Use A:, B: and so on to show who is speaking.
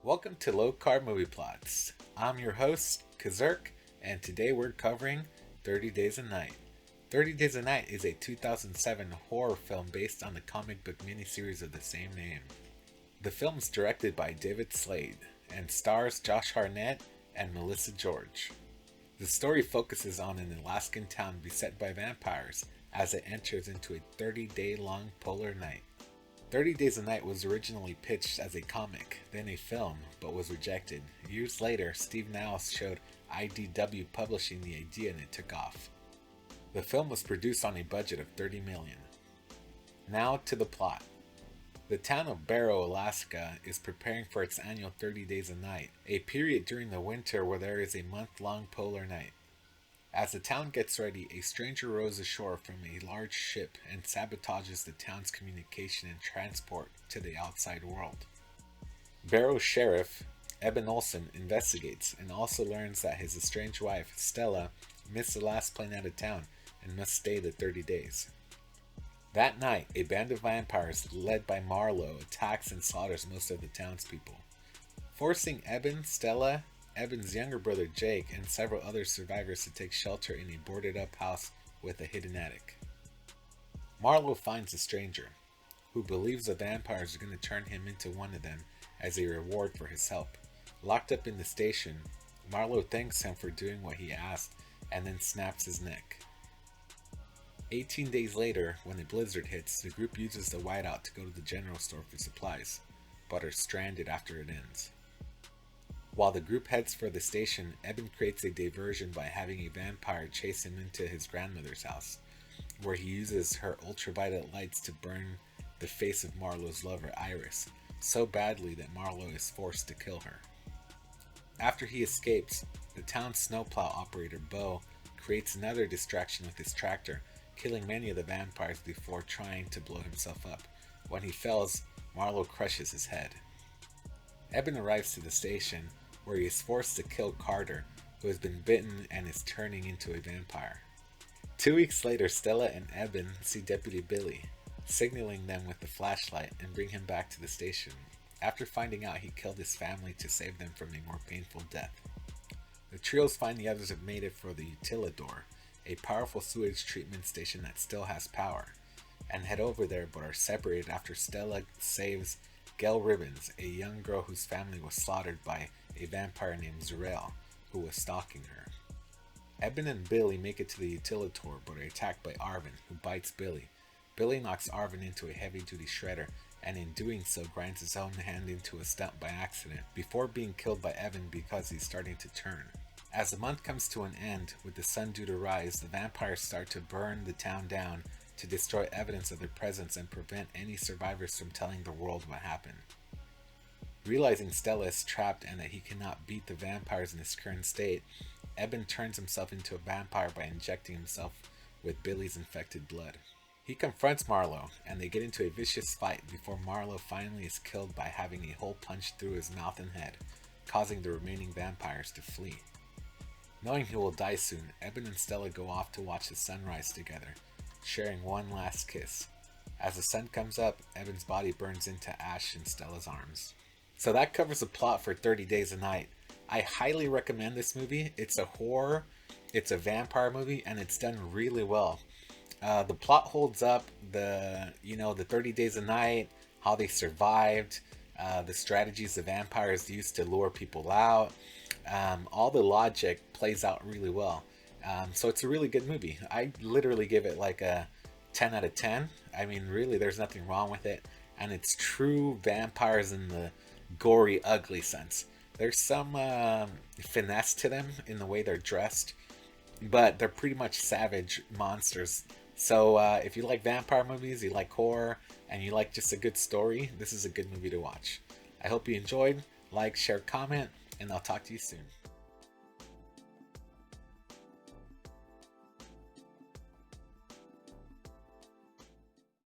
A: Welcome to Low-Carb Movie Plots. I'm your host, Kazurk, and today we're covering 30 Days a Night. 30 Days a Night is a 2007 horror film based on the comic book miniseries of the same name. The film is directed by David Slade and stars Josh Hartnett and Melissa George. The story focuses on an Alaskan town beset by vampires as it enters into a 30-day-long polar night. 30 Days a Night was originally pitched as a comic, then a film, but was rejected. Years later, Steve Niles showed IDW Publishing the idea and it took off. The film was produced on a budget of $30 million. Now to the plot. The town of Barrow, Alaska is preparing for its annual 30 Days a Night, a period during the winter where there is a month-long polar night. As the town gets ready, a stranger rows ashore from a large ship and sabotages the town's communication and transport to the outside world. Barrow Sheriff Eben Olson investigates and also learns that his estranged wife, Stella, missed the last plane out of town and must stay the 30 days. That night, a band of vampires led by Marlowe attacks and slaughters most of the townspeople, forcing Eben, Stella, Eben's younger brother Jake, and several other survivors to take shelter in a boarded-up house with a hidden attic. Marlowe finds a stranger, who believes the vampires are going to turn him into one of them as a reward for his help. Locked up in the station, Marlowe thanks him for doing what he asked and then snaps his neck. 18 days later, when a blizzard hits, the group uses the whiteout to go to the general store for supplies, but are stranded after it ends. While the group heads for the station, Eben creates a diversion by having a vampire chase him into his grandmother's house, where he uses her ultraviolet lights to burn the face of Marlowe's lover, Iris, so badly that Marlowe is forced to kill her. After he escapes, the town's snowplow operator, Bo, creates another distraction with his tractor, killing many of the vampires before trying to blow himself up. When he falls, Marlowe crushes his head. Eben arrives to the station, where he is forced to kill Carter, who has been bitten and is turning into a vampire. 2 weeks later, Stella and Eben see Deputy Billy, signaling them with the flashlight and bring him back to the station, after finding out he killed his family to save them from a more painful death. The trios find the others have made it for the Utilidor, a powerful sewage treatment station that still has power, and head over there but are separated after Stella saves Gail Ribbons, a young girl whose family was slaughtered by a vampire named Zurel, who was stalking her. Eben and Billy make it to the Utilidor but are attacked by Arvin, who bites Billy. Billy knocks Arvin into a heavy-duty shredder, and in doing so grinds his own hand into a stump by accident, before being killed by Eben because he's starting to turn. As the month comes to an end, with the sun due to rise, the vampires start to burn the town down to destroy evidence of their presence and prevent any survivors from telling the world what happened. Realizing Stella is trapped and that he cannot beat the vampires in his current state, Eben turns himself into a vampire by injecting himself with Billy's infected blood. He confronts Marlowe, and they get into a vicious fight before Marlowe finally is killed by having a hole punched through his mouth and head, causing the remaining vampires to flee. Knowing he will die soon, Eben and Stella go off to watch the sunrise together, sharing one last kiss. As the sun comes up, Eben's body burns into ash in Stella's arms. So that covers the plot for 30 Days a Night. I highly recommend this movie. It's a horror, it's a vampire movie, and it's done really well. The plot holds up, the 30 Days a Night, how they survived, the strategies the vampires used to lure people out. All the logic plays out really well. So it's a really good movie. I literally give it like a 10 out of 10. I mean, really, there's nothing wrong with it. And it's true vampires in the gory, ugly sense. There's some finesse to them in the way they're dressed, but they're pretty much savage monsters. So if you like vampire movies, you like horror, and you like just a good story, this is a good movie to watch. I hope you enjoyed. Like, share, comment, and I'll talk to you soon.